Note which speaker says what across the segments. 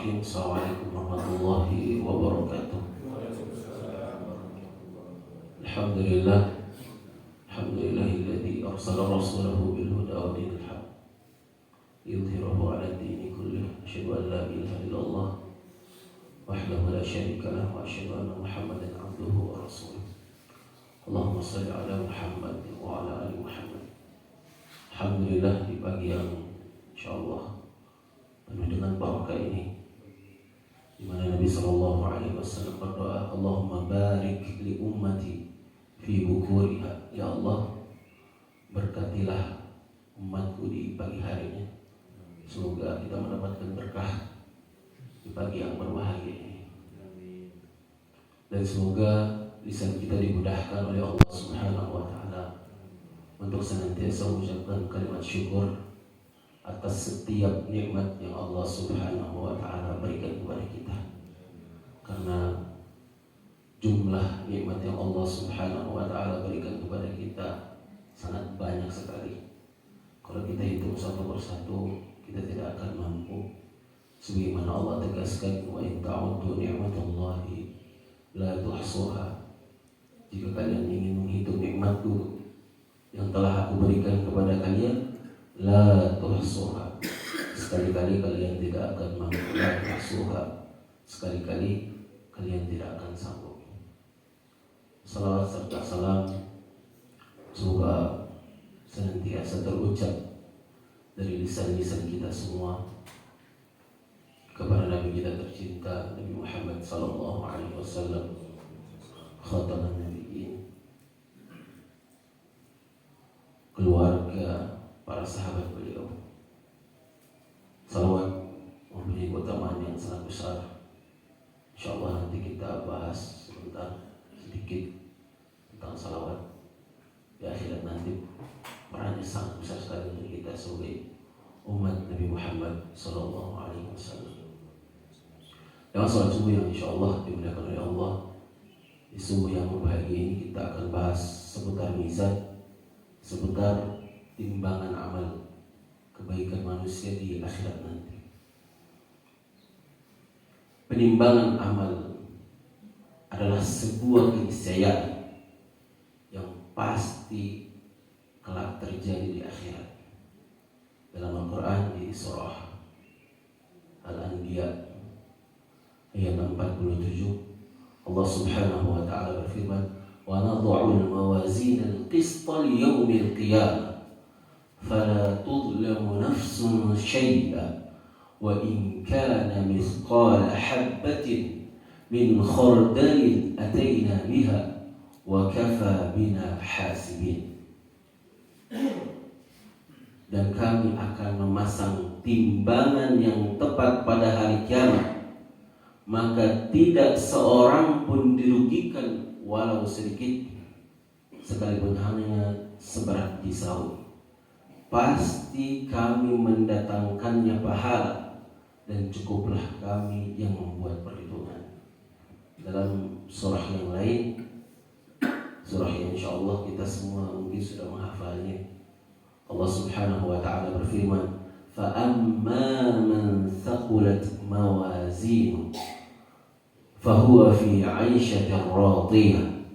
Speaker 1: Bismillahirrahmanirrahim. Assalamualaikum warahmatullahi wabarakatuh. Alhamdulillah. Alhamdulillahilladzi arsala rasulahu bil huda wa dinil haq yudhhirahu 'ala ad-dini kullih. Asyhadu an la ilaha illallah wahdahu la syarika lahu wa asyhadu anna Muhammadan 'abduhu wa rasuluh. Allahumma shalli 'ala Muhammad wa 'ala ali Muhammad. Alhamdulillah, di pagi yang insyaallah penuh dengan barakah ini, di mana Nabi sallallahu alaihi wasallam berdoa, Allahumma barik li ummati fi bukuriha. Ya Allah, berkatilah umatku di pagi harinya. Semoga kita mendapatkan berkah di pagi yang berbahagia ini. Dan semoga lisan kita dimudahkan oleh Allah Subhanahu wa taala untuk senantiasa mengucapkan kalimat syukur atas setiap nikmat yang Allah Subhanahu wa taala berikan kepada kita. Karena jumlah nikmat yang Allah Subhanahu wa taala berikan kepada kita sangat banyak sekali. Kalau kita hitung satu persatu, kita tidak akan mampu. Sebagaimana Allah tegaskan, wa in ta'uddu ni'matallahi la tuhsuha. Jika kalian ingin menghitung nikmatku yang telah aku berikan kepada kalian, la tuhsuha, sekali-kali kalian tidak akan mampu. La tuhsuha, sekali-kali kalian tidak akan sanggup. Salawat serta salam semoga senantiasa terucap dari lisan-lisan kita semua kepada Nabi kita tercinta, Nabi Muhammad sallallahu alaihi wasallam, khataman nabiyyin, keluarga, para sahabat beliau. Salawat mempunyai keutamaan yang sangat besar. InsyaAllah nanti kita bahas sebentar sedikit tentang salawat. Di akhirat nanti perannya sangat besar sekali untuk kita sebagai umat Nabi Muhammad sallallahu alaihi wasallam. Dengan salat subuh yang insyaallah dimuliakan oleh Allah, di subuh yang berbahagia ini kita akan bahas seputar mizan, seputar timbangan amal kebaikan manusia di akhirat nanti. Penimbangan amal adalah sebuah keniscayaan yang pasti kelak terjadi di akhirat. Dalam Al-Quran di surah Al-Anbiya ayat 47, Allah Subhanahu wa taala berfirman, wa nad'u al-mawazin al-qista li yawmil qiyamah fala tudlamu nafsun syai'a wa in kana mithqala habatin min khardalin ataina biha wa kafa bina hasibin. Dan kami akan memasang timbangan yang tepat pada hari kiamat, maka tidak seorang pun dirugikan walau sedikit, sekalipun hanya seberat pisau. Pasti kami mendatangkannya pahala, dan cukuplah kami yang membuat perhitungan. Dalam surah yang lain, surah yang insyaallah kita semua mungkin sudah menghafalnya, Allah Subhanahu wa taala berfirman, fa amma man thaqulat mawazinuhu fahuwa fi 'aishatin radiyah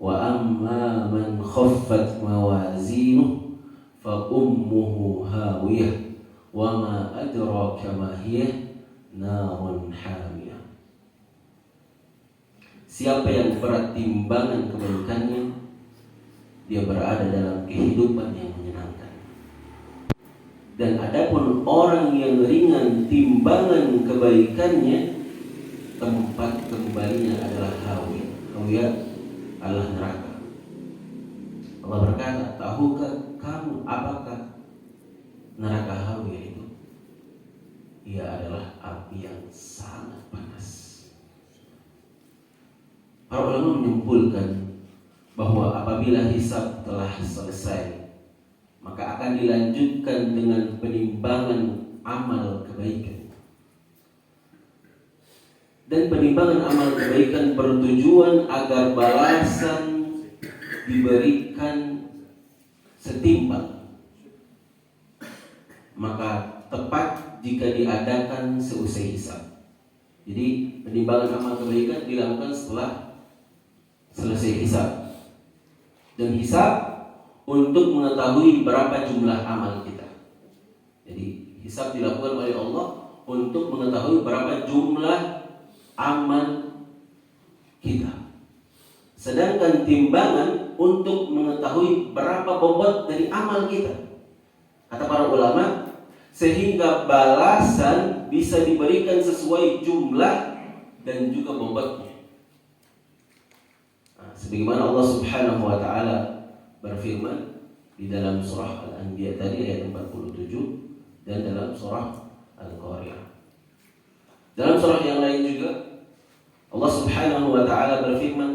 Speaker 1: wa amma man khaffat mawazinuhu fa ummuhu hawiyah wa ma adraka ma hiya narun hamiyah. Siapa yang berat timbangan kebaikannya, dia berada dalam kehidupan yang menyenangkan. Dan adapun orang yang ringan timbangan kebaikannya, tempat kembalinya adalah hawiyah. Hawiyah adalah neraka. Allah berkata, tahukah kamu apakah neraka hawiyah itu? Ia adalah api yang sangat panas. Para ulama menyimpulkan bahwa apabila hisab telah selesai, maka akan dilanjutkan dengan penimbangan amal kebaikan. Dan penimbangan amal kebaikan bertujuan agar balasan diberikan setimpal. Maka tepat jika diadakan seusai hisab. Jadi penimbangan amal kebaikan dilakukan setelah selesai hisab. Dan hisab untuk mengetahui berapa jumlah amal kita. Jadi hisab dilakukan oleh Allah untuk mengetahui berapa jumlah amal kita. Sedangkan timbangan untuk mengetahui berapa bobot dari amal kita. Kata para ulama, sehingga balasan bisa diberikan sesuai jumlah dan juga bobotnya. Sebagaimana Allah Subhanahu wa taala berfirman di dalam surah Al-Anbiya tadi ayat 47 dan dalam surah Al-Qari'ah. Dalam surah yang lain juga Allah Subhanahu wa taala berfirman,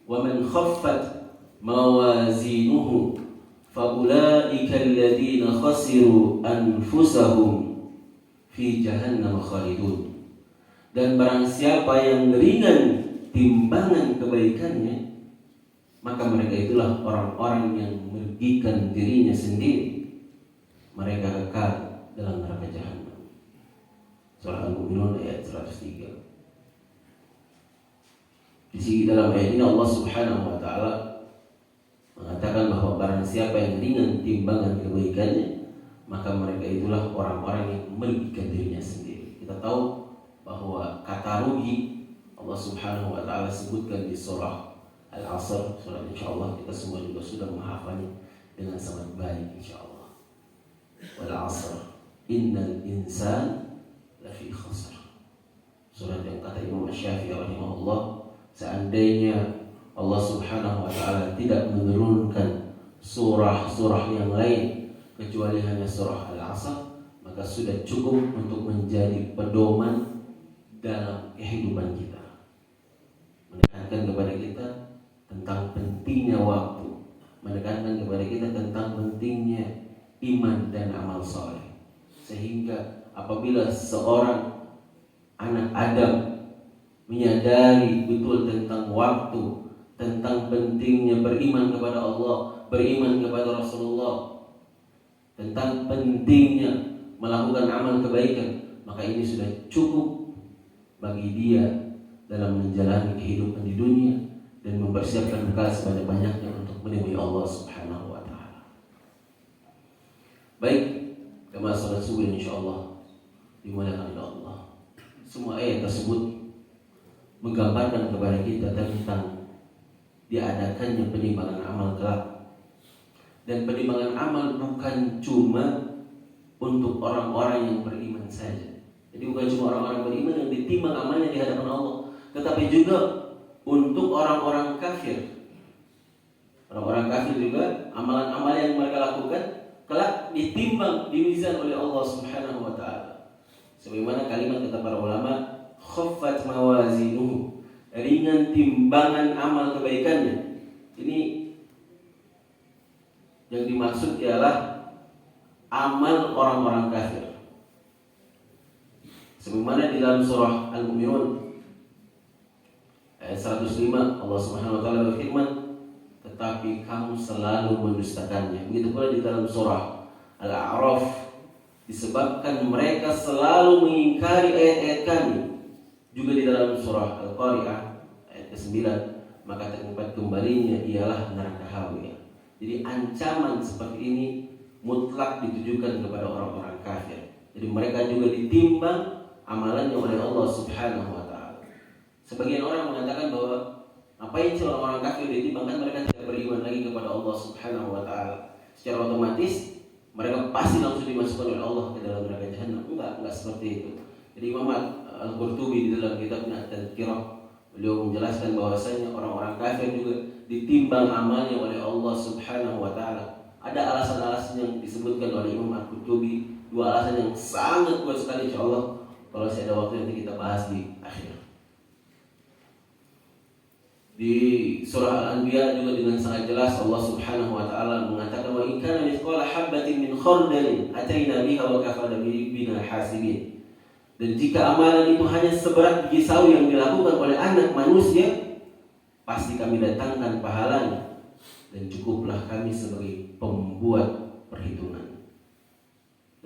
Speaker 1: "Wa man khaffat mawazinuhu faulaika alladziina khasiru anfusahum fi jahannam khalidun." Dan barang siapa yang ringan timbangan kebaikannya, maka mereka itulah orang-orang yang merugikan dirinya sendiri. Mereka kekal dalam neraka jahanam. Surah Al-Mu'minun ayat 103. Di sini dalam ayat ini Allah Subhanahu wa taala mengatakan bahwa barang siapa yang ringan timbangan kebaikannya, maka mereka itulah orang-orang yang merugikan dirinya sendiri. Kita tahu bahwa kata rugi Allah Subhanahu wa taala sebutkan di surah Al-Asr, surah insyaallah kita semua juga sudah menghafalnya dengan sangat baik insyaallah. Wal 'asr innal insan lafi khusr. Surat yang kata Imam Syafi'i rahimahullah, seandainya Allah Subhanahu wa taala tidak menurunkan surah-surah yang lain kecuali hanya surah Al-Asr, maka sudah cukup untuk menjadi pedoman dalam kehidupan kita. Menekankan kepada kita tentang pentingnya waktu, menekankan kepada kita tentang pentingnya iman dan amal soleh, sehingga apabila seorang anak Adam menyadari betul tentang waktu, tentang pentingnya beriman kepada Allah, beriman kepada Rasulullah, tentang pentingnya melakukan amal kebaikan, maka ini sudah cukup bagi dia dalam menjalani kehidupan di dunia dan mempersiapkan bekal sebanyak-banyaknya untuk menemui Allah Subhanahu wa taala. Baik, kama salat subuh insyaallah dimuliakan oleh Allah. Semua ayat tersebut menggambarkan kepada kita tentang diadakannya penimbangan amal kelak. Dan penimbangan amal bukan cuma untuk orang-orang yang beriman saja. Jadi bukan cuma orang-orang beriman yang ditimbang amalnya di hadapan Allah, tetapi juga untuk orang-orang kafir. Orang-orang kafir juga amalan-amalan yang mereka lakukan kelak ditimbang, dimizan oleh Allah Subhanahu wa taala. Sebagaimana kalimat kata para ulama, khaffat mawazinuhu, ringan timbangan amal kebaikannya. Ini yang dimaksud ialah amal orang-orang kafir. Sebagaimana di dalam surah Al-Mu'minun ayat 105 Allah Subhanahu wa taala berfirman, tetapi kamu selalu mendustakannya. Begitu pula di dalam surah Al-A'raf, disebabkan mereka selalu mengingkari ayat-ayat kami. Juga di dalam surah Al-Qari'ah ayat ke-9, maka tempat kembalinya ialah neraka hawiyah. Jadi ancaman seperti ini mutlak ditujukan kepada orang-orang kafir. Jadi mereka juga ditimbang amalannya oleh Allah Subhanahu wa taala. Sebagian orang mengatakan bahwa ngapain sih orang-orang kafir ditimbang, kan mereka tidak beriman lagi kepada Allah Subhanahu wa taala. Secara otomatis mereka pasti langsung dimasukkan oleh Allah ke dalam neraka jahanam. Enggak seperti itu. Jadi Imam Al-Qurtubi di dalam kitabnya At-Tadhkirah, beliau menjelaskan bahwasanya orang-orang kafir juga ditimbang amalnya oleh Allah Subhanahu wa taala. Ada alasan-alasan yang disebutkan oleh Imam Al-Qurtubi, dua alasan yang sangat kuat sekali insyaallah. Kalau masih ada waktu nanti kita bahas di akhir. Di surah Al-Anbiya juga dengan sangat jelas Allah Subhanahu wa taala mengatakan, wa in kana mithqala habatin min khardalin ataina biha wa kafana bina hasibin. Dan jika amalan itu hanya seberat biji sawi yang dilakukan oleh anak manusia, pasti kami datangkan pahalanya dan cukuplah kami sebagai pembuat perhitungan.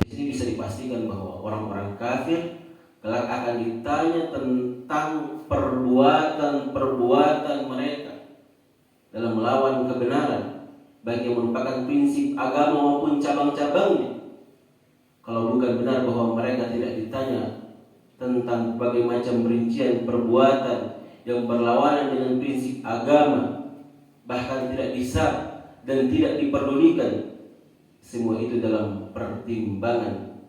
Speaker 1: Di sini bisa dipastikan bahwa orang-orang kafir kelak akan ditanya tentang perbuatan-perbuatan mereka dalam melawan kebenaran, baik yang merupakan prinsip agama maupun cabang-cabangnya. Kalau bukan benar bahwa mereka tidak ditanya tentang berbagai macam rincian perbuatan yang berlawanan dengan prinsip agama, bahkan tidak disah dan tidak diperdulikan, semua itu dalam pertimbangan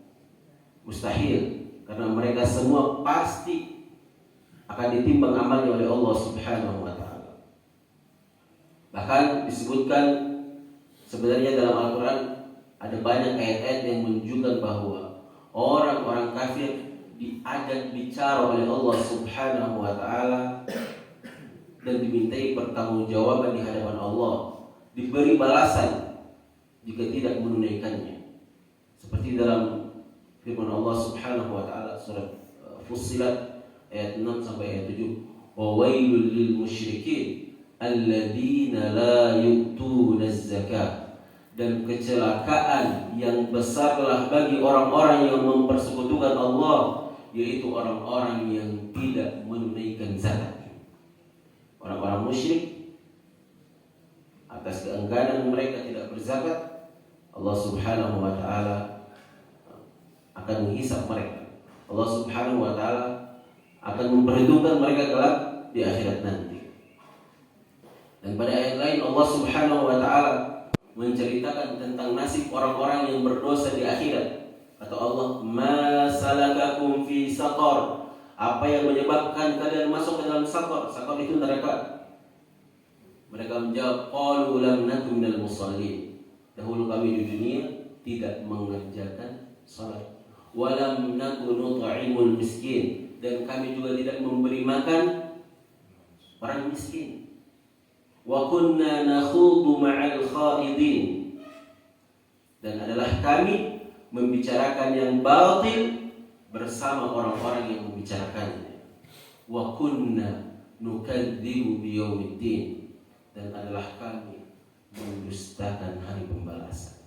Speaker 1: mustahil, karena mereka semua pasti akan ditimbang amalnya oleh Allah Subhanahu wa taala. Bahkan disebutkan sebenarnya dalam Al-Qur'an ada banyak ayat-ayat yang menunjukkan bahwa orang-orang kafir diajak bicara oleh Allah Subhanahu wa taala dan dimintai pertanggungjawaban di hadapan Allah, diberi balasan jika tidak menunaikannya. Seperti dalam firman Allah Subhanahu wa taala surat Fussilat ayat 6 sampai ayat 7, wa wailul lil musyrikin alladzina la yu'tuna az-zakah, dan kecelakaan yang besarlah bagi orang-orang yang mempersekutukan Allah, yaitu orang-orang yang tidak menunaikan zakat. Orang-orang musyrik atas keengganan mereka tidak berzakat, Allah Subhanahu wa taala akan menghisap mereka. Allah Subhanahu wa taala akan memperhitungkan mereka kelak di akhirat nanti. Dan pada ayat lain Allah Subhanahu wa taala menceritakan tentang nasib orang-orang yang berdosa di akhirat. Kata Allah, "Ma salakakum fi saqar?" Apa yang menyebabkan kalian masuk ke dalam saqar? Saqar itu neraka. Mereka menjawab, "Qalu lam nakum minal musallin." Dahulu kami di dunia tidak mengerjakan salat. "Wa lam nakun nut'imul miskin." Dan kami juga tidak memberi makan orang miskin. "Wa kunna nakhudu ma'al khaidin." Dan adalah kami membicarakan yang batil bersama orang-orang yang membicarakannya. "Wa kunna nukadzibu biyaumiddin." Dan adalah kami mendustakan hari pembalasan.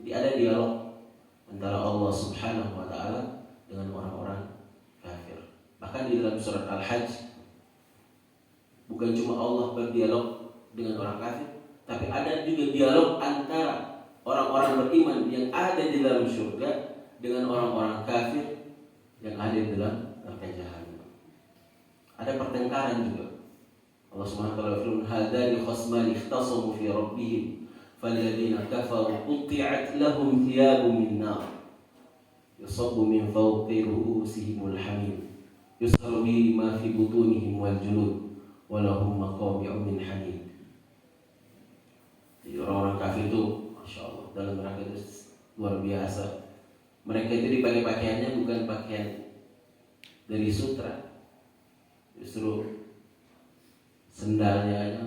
Speaker 1: Jadi ada dialog antara Allah Subhanahu wa taala dengan orang-orang kafir. Bahkan di dalam surat Al-Hajj bukan cuma Allah berdialog dengan orang kafir, tapi ada juga dialog antara orang-orang beriman yang ada di dalam surga dengan orang-orang kafir yang ada di dalam neraka jahanam. Ada pertengkaran juga. Allah Subhanahu wa taala berfirman, "Hadzani khasmani ikhtasamu fi rabbihim falladhina kafaru qutti'at lahum thiyabun min nar yusabbu min fawqi ru'usihimul hamim yusharu bihi ma fi butunihim wal julud wa lahum maqami'u min hadid." Jadi orang-orang kafir itu Masya Allah dalam neraka itu luar biasa. Mereka itu dipakai pakaiannya bukan pakaian dari sutra, justru sendalnya aja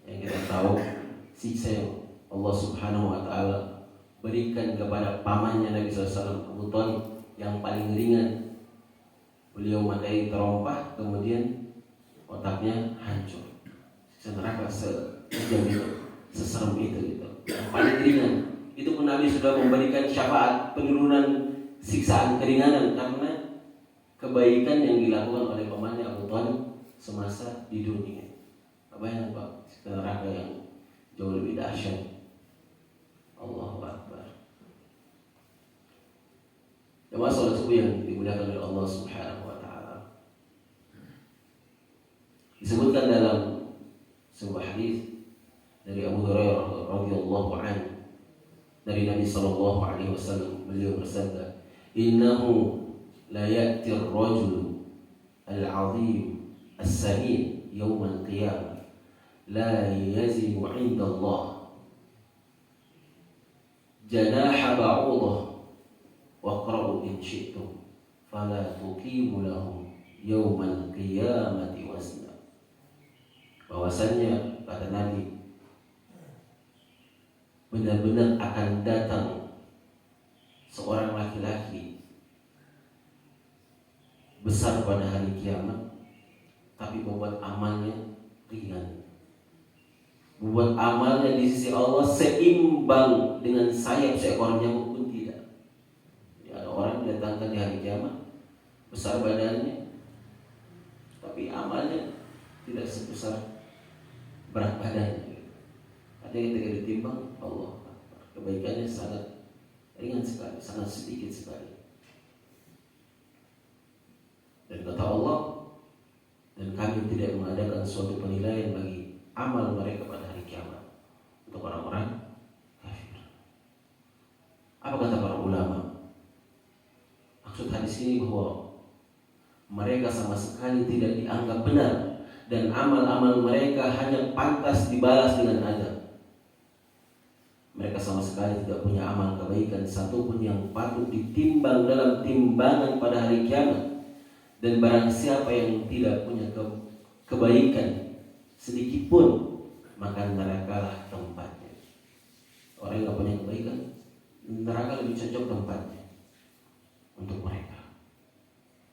Speaker 1: yang kita tahu siksa yang Allah Subhanahu wa taala berikan kepada pamannya Nabi SAW, Abu Thalib, yang paling ringan. Beliau matanya terompah, kemudian otaknya hancur. Siksa neraka sejam itu, seserem itu gitu. Yang paling ringan. Itu pun Nabi sudah memberikan syafaat penurunan siksaan keringanan karena kebaikan yang dilakukan oleh pamannya Abu Thalib semasa di dunia. Bayang Pak, neraka yang jauh lebih dahsyat. Allahu Akbar. Jemaah salat subuh yang dimuliakan oleh Allah Subhanahu wa taala. Disebutkan dalam sebuah hadis dari Abu Hurairah radhiyallahu anhu dari Nabi sallallahu alaihi wasallam, beliau bersabda, "Innahu la ya'ti ar-rajulu al-'azim as-samin yawm al-qiyamah la yazimu 'inda Allah janaha ba'udah wa qra'u in syi'tum fala tuqimu lahum yawmal qiyamati wazna." Bahwasannya kata Nabi, benar-benar akan datang seorang laki-laki besar pada hari kiamat, tapi membuat amalnya ringan. Membuat amalnya di sisi Allah seimbang dengan sayap seekor nyamuk pun tidak. Jadi ada orang didatangkan di hari kiamat, besar badannya, tapi amalnya tidak sebesar berat badannya. Artinya ketika ditimbang, Allah, kebaikannya sangat ringan sekali, sangat sedikit sekali. Dan kata Allah, dan kami tidak mengadakan suatu penilaian bagi amal mereka pada hari kiamat untuk orang-orang kafir. Apa kata para ulama? Maksud hadis ini bahwa mereka sama sekali tidak dianggap benar dan amal-amal mereka hanya pantas dibalas dengan azab. Mereka sama sekali tidak punya amal kebaikan satupun yang patut ditimbang dalam timbangan pada hari kiamat. Dan barang siapa yang tidak punya kebaikan sedikit pun, maka nerakalah tempatnya. Orang yang tidak punya kebaikan, neraka lebih cocok tempatnya untuk mereka.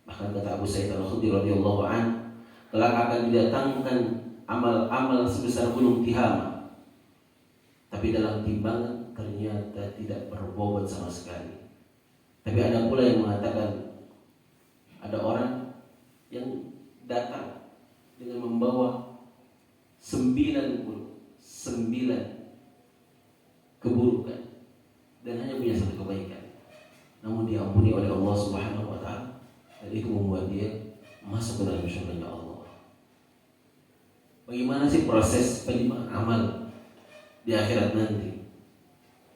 Speaker 1: Bahkan kata Abu Sa'id Al-Khudri radhiyallahu anhu, kelak akan didatangkan amal-amal sebesar gunung Tihama, tapi dalam timbangan ternyata tidak berbobot sama sekali. Tapi ada pula yang mengatakan, ada orang yang datang dengan membawa 99 keburukan dan hanya punya satu kebaikan, namun diampuni oleh Allah Subhanahu wa Ta'ala, dan itu membuat dia masuk ke dalam surga Allah. Bagaimana sih proses penerimaan amal di akhirat nanti?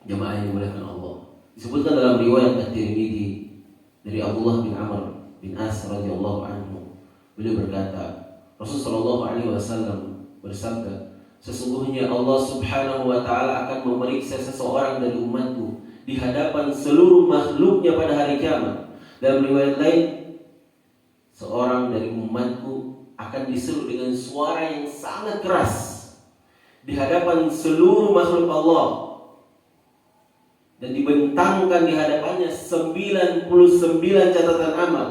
Speaker 1: Jemaah yang dimuliakan Allah, disebutkan dalam riwayat At-Tirmidzi dari Abdullah bin Amr bin As radhiyallahu anhu, beliau berkata, Rasulullah SAW bersabda, sesungguhnya Allah Subhanahu wa Ta'ala akan memeriksa seseorang dari umatku di hadapan seluruh makhluknya pada hari kiamat. Dalam riwayat lain, seorang dari umatku akan diseru dengan suara yang sangat keras di hadapan seluruh makhluk Allah, dan dibentangkan di hadapannya 99 catatan amal.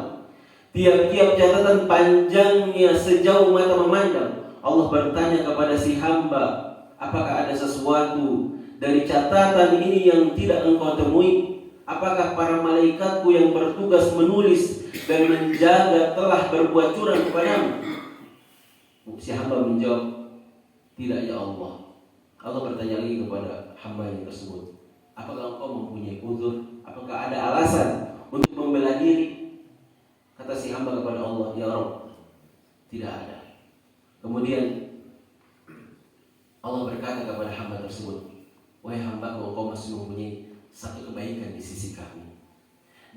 Speaker 1: Tiap-tiap catatan panjangnya sejauh mata memandang. Allah bertanya kepada si hamba, apakah ada sesuatu dari catatan ini yang tidak engkau temui? Apakah para malaikatku yang bertugas menulis dan menjaga telah berbuat curang kepadamu? Si hamba menjawab, tidak ya Allah. Allah bertanya lagi kepada hamba yang tersebut, apakah engkau mempunyai uzur? Apakah ada alasan untuk membela diri? Kata si hamba kepada Allah, ya Rabb, tidak ada. Kemudian Allah berkata kepada hamba tersebut, wahai hamba, engkau masih mempunyai satu kebaikan di sisi kami,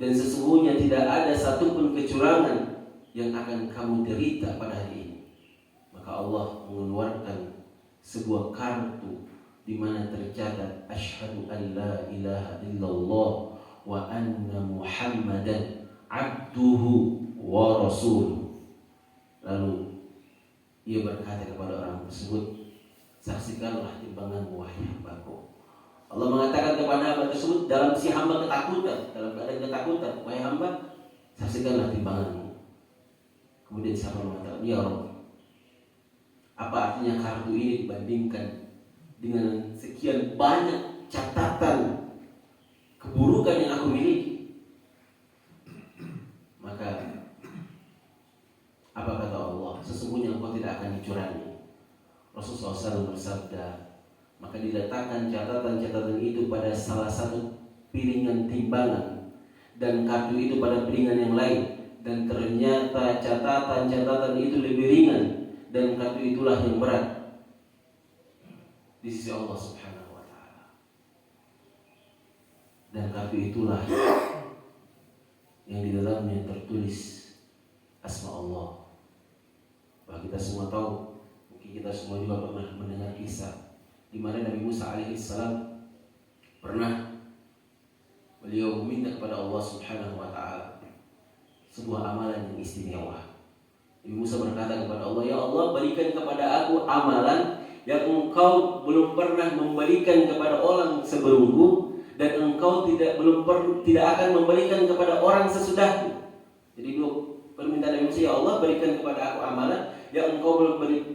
Speaker 1: dan sesungguhnya tidak ada satupun kecurangan yang akan kamu derita pada hari ini. Maka Allah mengeluarkan sebuah kartu di mana tercatat asyhadu an la ilaha illallah wa anna Muhammadan abduhu wa rasuluh. Lalu ia berkata kepada orang tersebut, saksikanlah timbanganmu wahai hambaku. Allah mengatakan kepada hamba tersebut dalam si hamba ketakutan, dalam keadaan ketakutan, wahai hamba, saksikanlah timbanganmu. Kemudian si hamba mengatakan, ya Rabb, apa artinya kartu ini dibandingkan dengan sekian banyak catatan keburukan yang aku miliki? Maka apa kata Allah? Sesungguhnya engkau tidak akan dicurangi. Rasulullah SAW bersabda, maka diletakkan catatan-catatan itu pada salah satu piringan timbangan dan kartu itu pada piringan yang lain, dan ternyata catatan-catatan itu lebih ringan dan kartu itulah yang berat di sisi Allah Subhanahu wa Ta'ala. Dan kartu itulah yang di dalamnya tertulis asma Allah. Bahwa kita semua tahu, mungkin kita semua juga pernah mendengar kisah di mana Nabi Musa alaihissalam pernah beliau meminta kepada Allah Subhanahu wa Ta'ala sebuah amalan yang istimewa. Nabi Musa berkata kepada Allah, ya Allah, berikan kepada aku amalan yang engkau belum pernah memberikan kepada orang sebelumku, dan engkau tidak akan memberikan kepada orang sesudahku. Jadi dua permintaan Nabi Musa, ya Allah, berikan kepada aku amalan yang engkau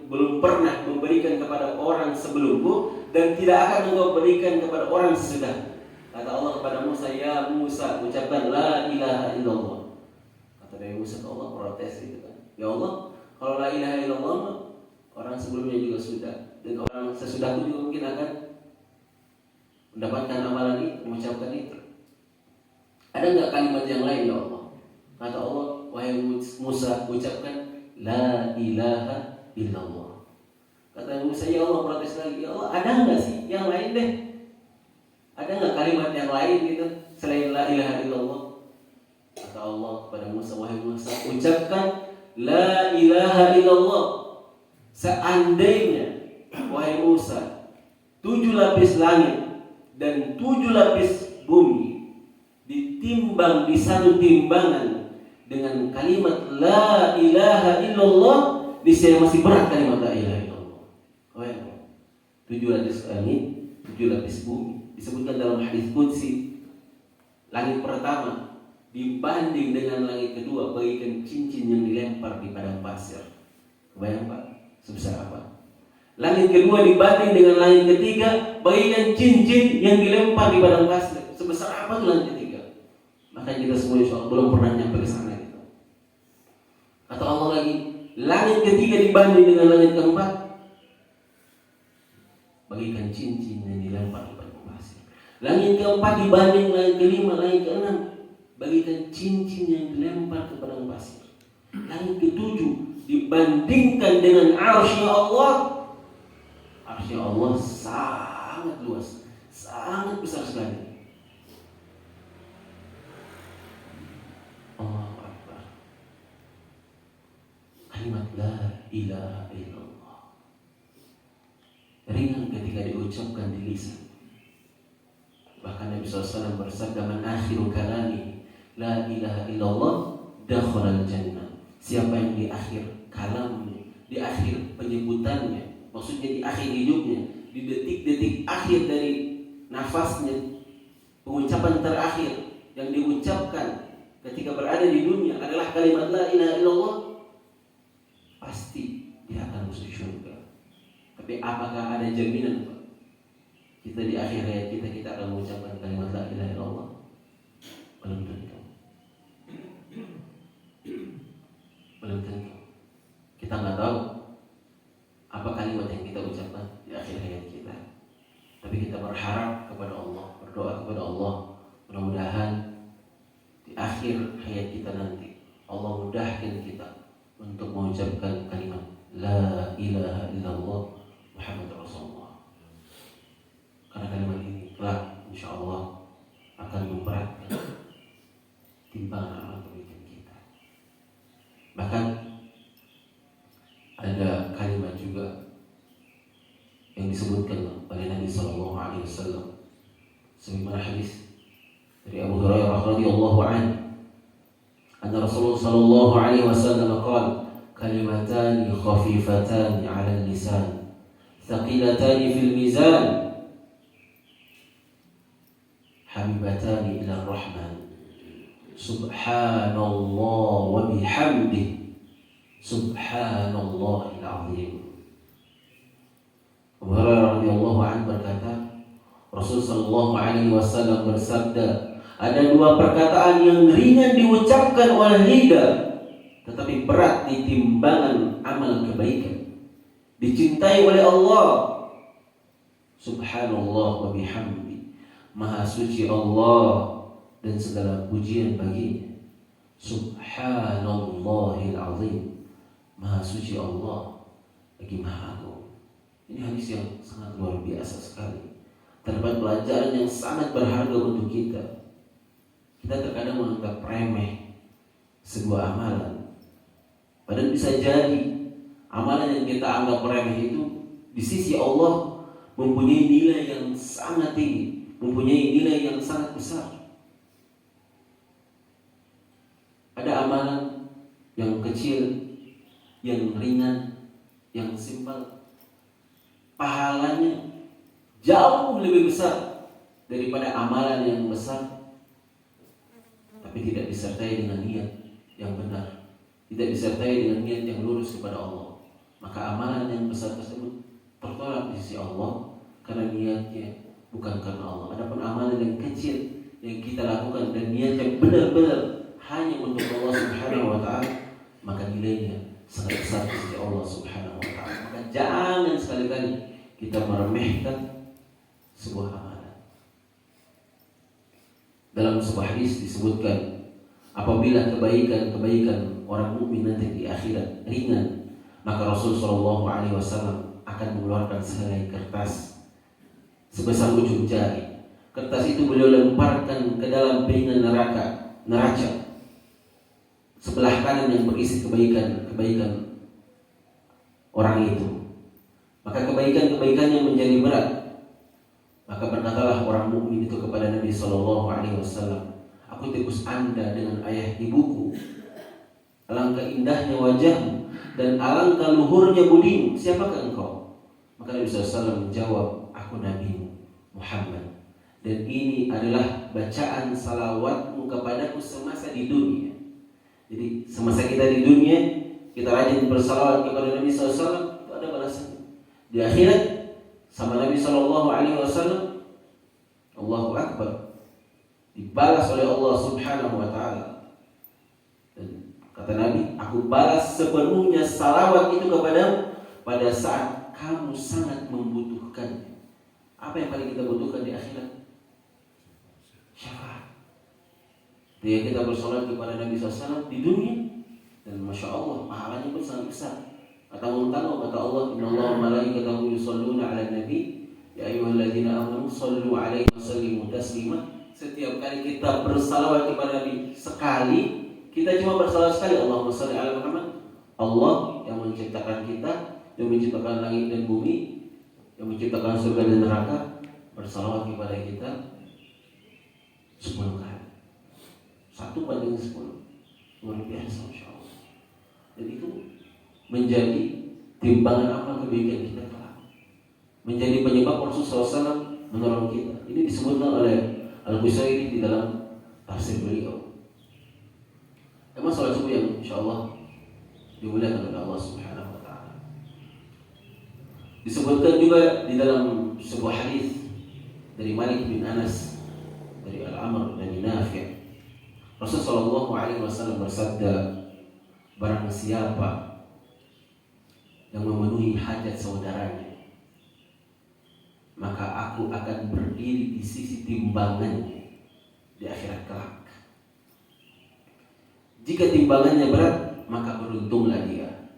Speaker 1: belum pernah memberikan kepada orang sebelumku, dan tidak akan engkau berikan kepada orang sesudah. Kata Allah kepada Musa, ya Musa, ucapkan la ilaha illallah. Kata Kata Nabi Musa ke Allah, protes gitu kan. Ya Allah, kalau la ilaha illallah orang sebelumnya juga sudah, dan orang sesudahku juga mungkin akan mendapatkan amalan itu, mengucapkan itu. Ada nggak kalimat yang lain ya Allah? Kata Allah, wahai Musa, ucapkan la ilaha illallah. Kata Musa, ya Allah, protes lagi. Ya Allah, ada nggak sih yang lain deh? Ada nggak kalimat yang lain gitu selain la ilaha illallah? Kata Allah kepada Musa, wahai Musa, ucapkan la ilaha illallah. Seandainya wahai Musa, 7 lapis langit dan 7 lapis bumi ditimbang di satu timbangan dengan kalimat la ilaha illallah, niscaya masih berat kalimat la ilaha illallah. Oh ya, 7 lapis langit, 7 lapis bumi. Disebutkan dalam hadis qudsi, langit pertama dibanding dengan langit kedua bagaikan cincin yang dilempar di padang pasir. Kebayang Pak, sebesar apa? Langit kedua dibanding dengan langit ketiga bagaikan cincin yang dilempar di padang pasir. Sebesar apa tuh langit ketiga? Maka kita semua insya Allah belum pernah nyampe ke sana gitu. Kata Allah lagi, langit ketiga dibanding dengan langit keempat bagaikan cincin yang dilempar di padang pasir. Langit keempat dibanding langit kelima, langit keenam bagaikan cincin yang dilempar ke padang pasir. Langit ketujuh dibandingkan dengan arsy Allah. Arsy Allah sangat luas, sangat besar sekali. Allahu Akbar. Kalimat la ilaha illallah ringan ketika diucapkan di lisan. Bahkan Nabi SAW bersabda, man akhiru kalami la ilaha illallah dakhala al-jannah. Siapa yang di akhir kalamnya, di akhir penyebutannya, maksudnya di akhir hidupnya, di detik-detik akhir dari nafasnya, pengucapan terakhir yang diucapkan ketika berada di dunia adalah kalimat la ilaha illallah, pasti dia akan masuk surga. Tapi apakah ada jaminan Pak, kita di akhir hayat kita akan mengucapkan kalimat la ilaha illallah? Belum tentu. Belum tentu. Kita nggak tahu apa kalimat yang kita ucapkan di akhir hayat kita. Tapi kita berharap kepada Allah, berdoa kepada Allah, mudah-mudahan di akhir hayat kita nanti Allah mudahkan kita untuk mengucapkan kalimat la ilaha illallah Muhammad Rasulullah. Karena kalimat ini kelak insya Allah akan memberatkan timbangan amal kebaikan kita. Bahkan ada kalimat juga yang disebutkan oleh Nabi Sallallahu Alaihi Wasallam sebagaimana hadis dari Abu Hurairah radhiyallahu anhu, anna Rasulullah Sallallahu Alaihi Wasallam qala kalimatani khafifatani 'ala al-lisan thaqilatani fil mizan habibatani ila ar-rahman subhanallah wa bihamdihi subhanallahil azim. Abu Hurairah radhiyallahu anhu berkata, Rasul sallallahu alaihi wasallam bersabda, ada 2 perkataan yang ringan diucapkan oleh lidah tetapi berat di timbangan amal kebaikan, dicintai oleh Allah. Subhanallah wa bihamdi, maha suci Allah dan segala pujian baginya. Subhanallahil azim, maha suci Allah lagi maha agung. Ini hadis yang sangat luar biasa sekali. Terdapat pelajaran yang sangat berharga untuk kita. Kita terkadang menganggap remeh sebuah amalan, padahal bisa jadi amalan yang kita anggap remeh itu di sisi Allah mempunyai nilai yang sangat tinggi, mempunyai nilai yang sangat besar. Ada amalan yang kecil, yang ringan, yang simpel, pahalanya jauh lebih besar daripada amalan yang besar, tapi tidak disertai dengan niat yang benar, tidak disertai dengan niat yang lurus kepada Allah. Maka amalan yang besar tersebut tertolak di sisi Allah karena niatnya bukan karena Allah. Adapun amalan yang kecil yang kita lakukan dan niatnya benar-benar hanya untuk Allah Subhanahu wa taala, maka nilainya sangat besar di sisi Allah Subhanahu wa taala. Maka jangan sekali-kali kita meremehkan sebuah amalan. Dalam sebuah hadis disebutkan, apabila kebaikan orang mukmin nanti di akhirat ringan, maka Rasul sallallahu alaihi wasallam akan mengeluarkan sehelai kertas sebesar ujung jari. Kertas itu beliau lemparkan ke dalam piringan neraca sebelah kanan yang berisi kebaikan orang itu. Maka kebaikannya menjadi berat. Maka berkatalah orang mukmin itu kepada Nabi sallallahu alaihi wasallam, "Aku tebus Anda dengan ayah ibuku. Alangkah indahnya wajahmu dan alangkah luhurnya budimu. Siapakah engkau?" Maka Nabi SAW menjawab, "Aku Nabimu Muhammad. Dan ini adalah bacaan salawatmu kepadaku semasa di dunia." Jadi semasa kita di dunia, kita rajin bersalawat kepada Nabi SAW, itu ada balasannya. Di akhirat sama Nabi SAW, Allahu Akbar, dibalas oleh Allah Subhanahu wa taala. Dan kata Nabi, "Aku balas sepenuhnya salawat itu kepadamu pada saat kamu sangat membutuhkannya." Apa yang paling kita butuhkan di akhirat? Syafaat. Dia kita bersolat kepada Nabi SAW di dunia, dan masya Allah pahalanya pun sangat besar. Kata Allah, "Innallaha wa malaikatahu yusholluna 'alan nabi, ya ayyuhalladzina amanu shollu 'alaihi wa sallimu taslima." Setiap kali kita bersalawat kepada Nabi sekali, kita cuma bersalawat sekali, Allahumma sholli 'ala Muhammad. Allah yang menciptakan kita, yang menciptakan langit dan bumi, yang menciptakan surga dan neraka, bersalawat kepada kita 10 kali. 1 banding 10. Luar biasa, Masya Allah. Dan itu menjadi timbangan amal kebaikan kita kelak, menjadi penyebab Rasulullah SAW menolong kita. Ini disebutkan oleh Al-Qusairi di dalam tafsir beliau. Emang salat subuh yang insya Allah dimuliakan oleh Allah Subhanahu wa taala. Disebutkan juga di dalam sebuah hadis dari Malik bin Anas, dari Al-Amr dan Nafi', Rasulullah SAW bersabda, "Barang siapa yang memenuhi hajat saudaranya, maka aku akan berdiri di sisi timbangannya di akhirat kelak. Jika timbangannya berat, maka beruntunglah dia.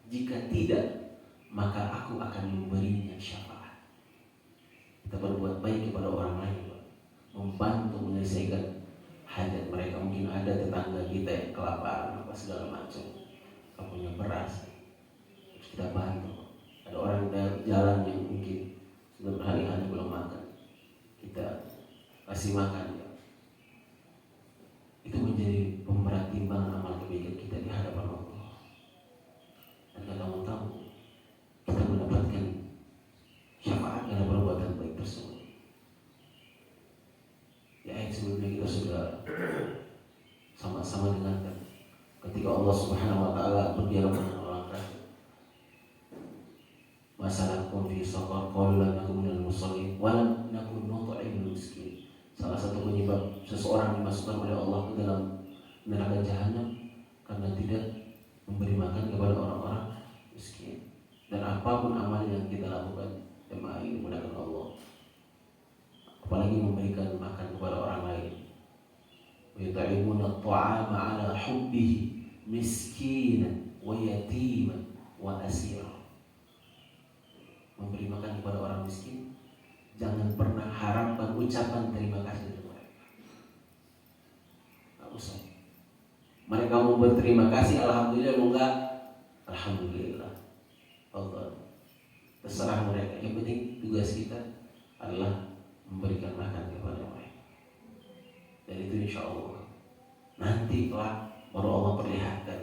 Speaker 1: Jika tidak, maka aku akan memberinya syafaat." Kita berbuat baik kepada orang lain, membantu menyelesaikan hajat mereka. Mungkin ada tetangga kita yang kelaparan apa segala macam, tak punya beras, terus kita bantu. Ada orang dari jalan yang mungkin sudah berhari-hari belum makan, kita kasih makan ya. Itu menjadi pemberat timbangan amal kebaikan kita di hadapan Allah. Dan kalau kamu tahu, kita mendapatkan syafaat karena perbuatan baik tersebut. Di ayat sebelumnya kita sudah sama-sama dengarkan ketika Allah Subhanahu wa taala berdialog dengan orang kafir. "Masalakum fi saqar qalu lam nakum minal musallin wa lam nakun nut'imul miskin." Salah satu penyebab seseorang dimasukkan oleh Allah ke dalam neraka jahanam karena tidak memberi makan kepada orang-orang miskin. Dan apapun amal yang kita lakukan, jemaah ini menggunakan Allah, apalagi memberikan makan kepada orang lain. "Yut'imuna at-ta'ama 'ala hubbihi miskinan wa yatiman wa asira." Memberi makan kepada orang miskin, jangan pernah harapkan ucapan terima kasih dari mereka. Enggak usah. Mereka mau berterima kasih, alhamdulillah, mau enggak, alhamdulillah. Allah, terserah mereka. Yang penting tugas kita adalah memberikan makan kepada mereka. Dan itu insya Allah nanti telah baru Allah perlihatkan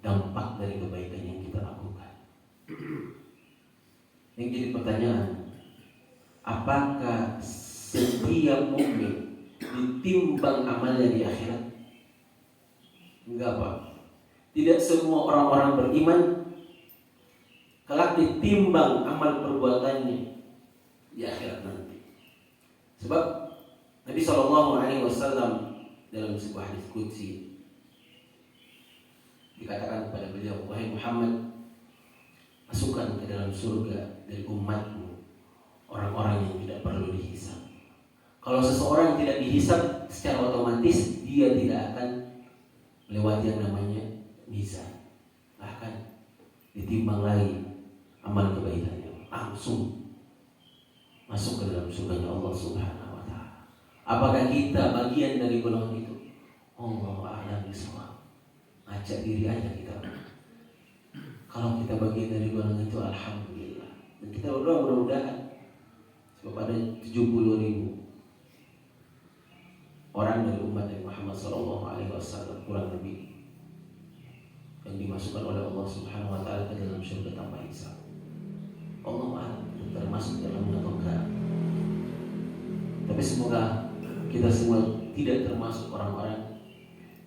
Speaker 1: dampak dari kebaikan yang kita lakukan. Yang jadi pertanyaan, apakah setiap mukmin ditimbang amalnya di akhirat? Enggak, Pak. Tidak semua orang-orang beriman kelak ditimbang amal perbuatannya di akhirat nanti. Sebab Nabi SAW dalam sebuah hadis qudsi dikatakan kepada beliau, wahai Muhammad, masukkan ke dalam surga dari umatmu orang-orang yang tidak perlu dihisab. Kalau seseorang tidak dihisab, secara otomatis dia tidak akan melewati yang namanya mizan. Bahkan ditimbang lagi amal kebaikannya, langsung masuk ke dalam surganya Allah Subhanahu wa Ta'ala. Apakah kita bagian dari golongan itu? Allahu a'lam bishawab. Ngajak diri aja kita. Kalau kita bagian dari golongan itu, alhamdulillah. Dan kita berdoa mudah-mudahan sebab ada 70.000 orang dari umat Nabi Muhammad SAW kurang lebih yang dimasukkan oleh Allah Subhanahu wa Ta'ala ke dalam surga tanpa hisab. Allah a'lam termasuk dalamnya atau enggak. Tapi semoga kita semua tidak termasuk orang-orang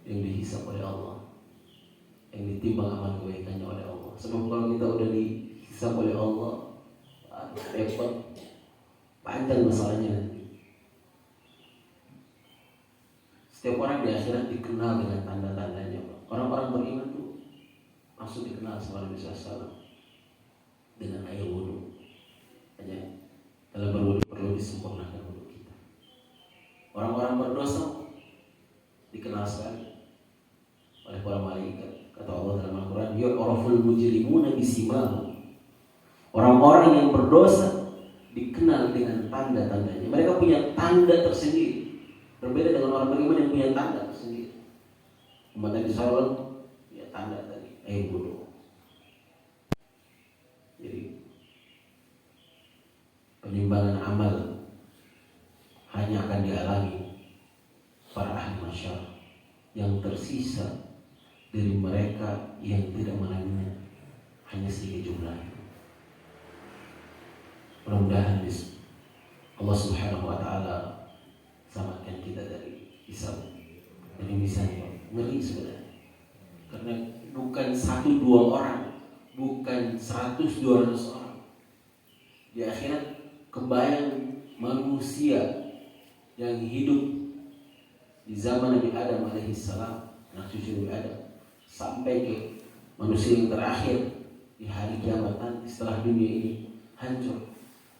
Speaker 1: yang dihisab oleh Allah, yang ditimbang amal kebaikannya oleh Allah. Sebab kalau kita udah dihisab oleh Allah, repot, panjang masalahnya nanti. Setiap orang di akhirat dikenal dengan tanda-tandanya. Orang-orang beriman tuh langsung dikenal sama Nabi SAW dengan air wudhu. Hanya dalam berwudhu perlu disempurnakan wudhu kita. Orang-orang berdosa dikenal sekali oleh para malaikat. Kata Allah dalam Al-Quran, yu'raful mujrimuna bisimahum. Orang-orang yang berdosa dikenal dengan tanda-tandanya. Mereka punya tanda tersendiri. Berbeda dengan orang beriman yang punya tanda tersendiri. Umat Nabi SAW punya tanda tadi, air wudhu. Jadi penimbangan amal hanya akan dialami para ahli masyarakat. Yang tersisa dari mereka yang tidak menangnya hanya sedikit jumlahnya. Mudah-mudahan Allah Subhanahu wa Ta'ala selamatkan kita dari hisab. Dari misalnya ngeri sebenarnya. Karena bukan 1-2 orang, bukan 100-200 orang. Di akhirat kebayang manusia yang hidup di zaman Nabi Adam alaihissalam, anak cucu Nabi Adam, sampai ke manusia yang terakhir di hari kiamat nanti setelah dunia ini hancur,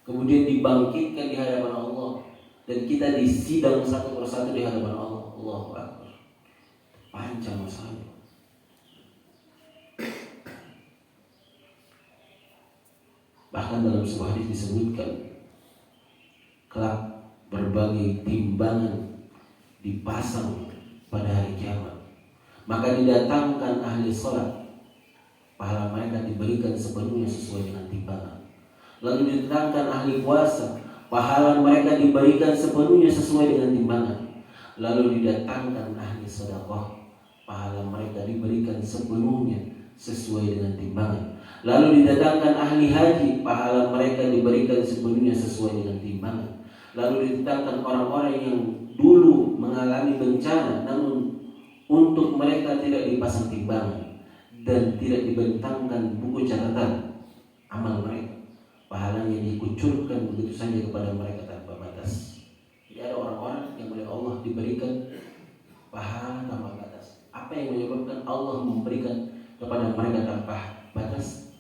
Speaker 1: kemudian dibangkitkan di hadapan Allah dan kita disidang satu persatu di hadapan Allah. Allahu Akbar. Panjang masalahnya. Bahkan dalam sebuah hadis disebutkan kelak berbagai timbangan dipasang pada hari kiamat. Maka didatangkan ahli sholat, pahala mereka diberikan sepenuhnya sesuai dengan timbangan. Lalu didatangkan ahli puasa, pahala mereka diberikan sepenuhnya sesuai dengan timbangan. Lalu didatangkan ahli sedekah, pahala mereka diberikan sepenuhnya sesuai dengan timbangan. Lalu didatangkan ahli haji, pahala mereka diberikan sepenuhnya sesuai dengan timbangan. Lalu didatangkan orang-orang yang dulu mengalami bencana, namun untuk mereka tidak dipasang timbangan dan tidak dibentangkan buku catatan amal mereka. Pahalanya dikucurkan begitu saja kepada mereka tanpa batas. Jadi ada orang-orang yang oleh Allah diberikan pahala tanpa batas. Apa yang menyebabkan Allah memberikan kepada mereka tanpa batas?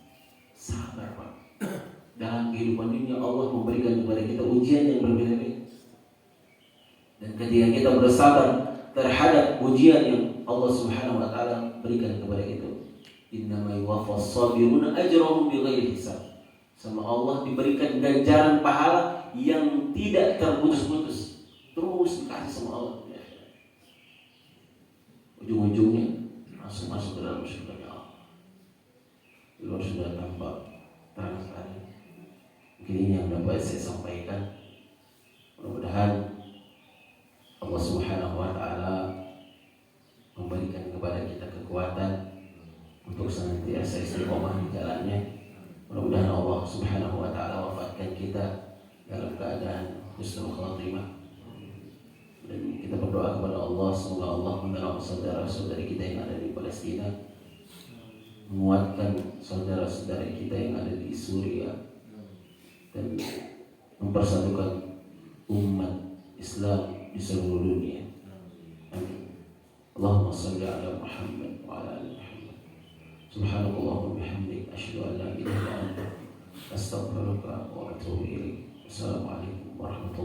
Speaker 1: Sabar, Pak. Dalam kehidupan dunia Allah memberikan kepada kita ujian yang berbeda-beda. Dan ketika kita bersabar terhadap ujian yang Allah Subhanahu wa Ta'ala berikan kepada kita, innama yuwaffas sabiruna ajrahum bighairi hisab. Sama Allah diberikan ganjaran pahala yang tidak terputus-putus, terus dikasih sama Allah. Ujung-ujungnya langsung masuk ke dalam surga Allah. Di luar sudah tampak terang sekali. Mungkin ini yang dapat saya sampaikan. Mudah-mudahan Allah Subhanahu wa Ta'ala memberikan kepada kita kekuatan untuk senantiasa istiqomah di jalannya. Mudah-mudahan Allah Subhanahu wa Ta'ala wafatkan kita dalam keadaan husnul khatimah. Dan kita berdoa kepada Allah, semoga Allah menolong saudara-saudari kita yang ada di Palestina, menguatkan saudara-saudari kita yang ada di Suriah, dan mempersatukan umat Islam di seluruh dunia. Amin. Allahumma salli ala Muhammad wa ala ali Muhammad. Subhanallahumma bihamdik asyhadu an la ilaha illa anta astaghfiruka wa atubu ilaik. Assalamualaikum warahmatullahi